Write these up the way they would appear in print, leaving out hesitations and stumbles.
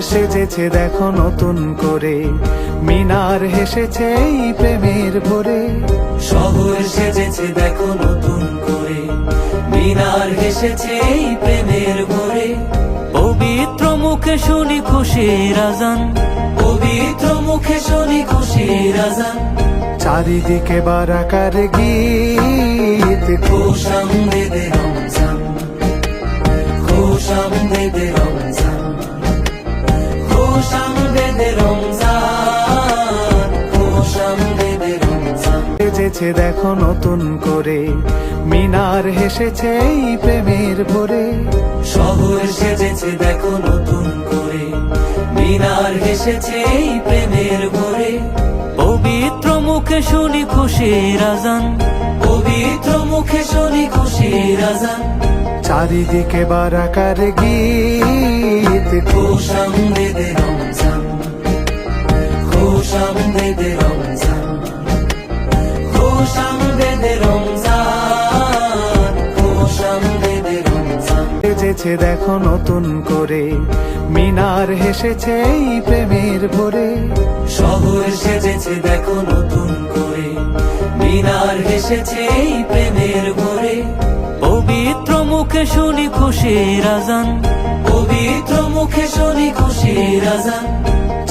সেজেছে দেখো নতুন করে, মিনার হেসেছে এই প্রেমের ভোরে। শহর সেজেছে দেখো নতুন করে, মিনার হেসেছে এই প্রেমের ভোরে। পবিত্র মুখে শুনি খুশির আজান, পবিত্র মুখে শুনি খুশির আজান। চারিদিকে বারাকার গীত, খুশ আমদেদে রমজান, খুশ আমদেদে রমজান, খুশ আমদেদে রমজান, খুশ আমদেদে রমজান। সেজেছে দেখো নতুন করে, মিনার হেসেছে এই প্রেমের ভোরে। শহর সেজেছে দেখো নতুন করে, মিনার হেসেছে এই প্রেমের ভোরে। পবিত্র মুখে শুনি খুশির আজান, পবিত্র মুখে শুনি খুশির আজান। চারিদিকে বারাকার গীত, খুশ আমদেদে রমজান, খুশ আমদেদে রমজান, খুশ আমদেদে রমজান, খুশ আমদেদে রমজান। সেজেছে দেখো নতুন করে, মিনার হেসেছে এই প্রেমের ভোরে। শহর সেজেছে দেখো নতুন করে, মিনার হেসেছে এই প্রেমের ভোরে। পবিত্র মুখে শুনি খুশির আজান, পবিত্র মুখে শুনি খুশির আজান।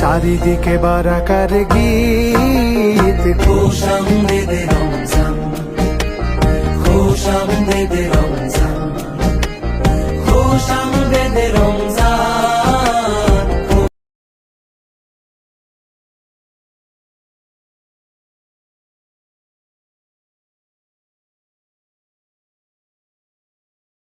চারিদিকে বারাকার গীত, খুশ আমদেদে রমজান, খুশ আমদেদে রমজান,